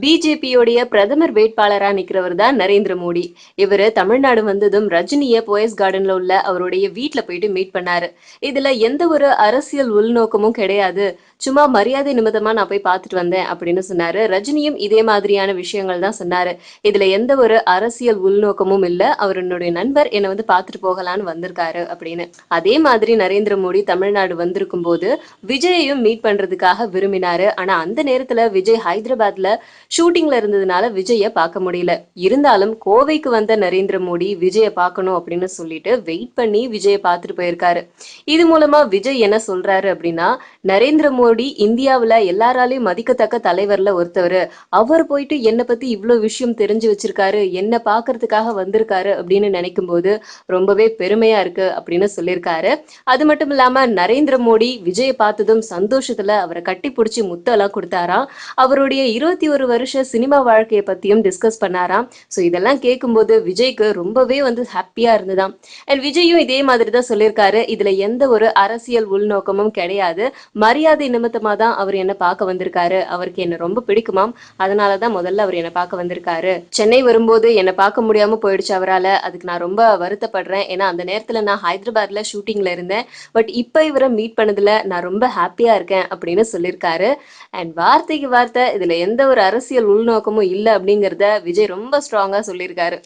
பிஜேபியோடைய பிரதமர் வேட்பாளரா நிக்கிறவர் தான் நரேந்திர மோடி. இவரு தமிழ்நாடு வந்ததும் ரஜினிய போயஸ் கார்டன்ல உள்ள அவருடைய வீட்ல போயிட்டு மீட் பண்ணாரு. இதுல எந்த ஒரு அரசியல் உள்நோக்கமும் கிடையாது. சும்மா மரியாதை நிமித்தமா நான் போய் பார்த்துட்டு வந்தேன் அப்படின்னு சொன்னாரு. ரஜினியும் இதே மாதிரியான விஷயங்கள் தான் சொன்னாரு. இதுல எந்த ஒரு அரசியல் உள்நோக்கமும் இல்ல. அவர் என்னுடைய நண்பர் என்னை வந்து பார்த்துட்டு போகலான்னு வந்திருக்காரு அப்படின்னு. அதே மாதிரி நரேந்திர மோடி தமிழ்நாடு வந்திருக்கும் போது விஜயையும் மீட் பண்றதுக்காக விரும்பினாரு. ஆனா அந்த நேரத்துல விஜய் ஹைதராபாத்ல ஷூட்டிங்ல இருந்ததுனால விஜய பார்க்க முடியல. இருந்தாலும் கோவைக்கு வந்த நரேந்திர மோடி விஜய பார்க்கணும் அப்படின்னு சொல்லிட்டு வெயிட் பண்ணி விஜய பார்த்துட்டு போயிருக்காரு. இது மூலமா விஜய் என்ன சொல்றாரு அப்படின்னா, நரேந்திர மோடி இந்தியாவுல எல்லாராலையும் மதிக்கத்தக்க தலைவர்ல ஒருத்தவர். அவர் போயிட்டு என்னை பத்தி இவ்வளவு விஷயம் தெரிஞ்சு வச்சிருக்காரு, என்ன பார்க்கறதுக்காக வந்திருக்காரு அப்படின்னு நினைக்கும் போது ரொம்பவே பெருமையா இருக்கு அப்படின்னு சொல்லியிருக்காரு. அது மட்டும் இல்லாம நரேந்திர மோடி விஜய பார்த்ததும் சந்தோஷத்துல அவரை கட்டி பிடிச்சி முத்தெல்லாம் கொடுத்தாராம். அவருடைய 21 வருஷ சினிமா வாழ்க்கையை பத்தியும் டிஸ்கஸ் பண்ணாராம். ஸோ இதெல்லாம் கேட்கும்போது விஜய்க்கு ரொம்பவே வந்து ஹாப்பியா இருந்ததாம். அண்ட் விஜயும் இதே மாதிரி தான் சொல்லியிருக்காரு. இதுல எந்த ஒரு அரசியல் உள்நோக்கமும் கிடையாது. மரியாதை நிமித்தமா தான் அவர் என்ன பார்க்க வந்திருக்காரு. அவருக்கு என்ன ரொம்ப பிடிக்குமாம். அதனாலதான் முதல்ல அவர் என்ன பார்க்க வந்திருக்காரு. சென்னை வரும்போது என்ன பார்க்க முடியாம போயிடுச்சு அவரால. அதுக்கு நான் ரொம்ப வருத்தப்படுறேன். ஏன்னா அந்த நேரத்துல நான் ஹைதராபாத்ல ஷூட்டிங்ல இருந்தேன். பட் இப்ப இவரை மீட் பண்ணதுல நான் ரொம்ப ஹாப்பியா இருக்கேன் அப்படின்னு சொல்லியிருக்காரு. அண்ட் வார்த்தைக்கு வார்த்தை இதுல எந்த ஒரு அரசியல் உள்நோக்கமும் இல்லை அப்படிங்கிறத விஜய் ரொம்ப ஸ்ட்ராங்கா சொல்லியிருக்காரு.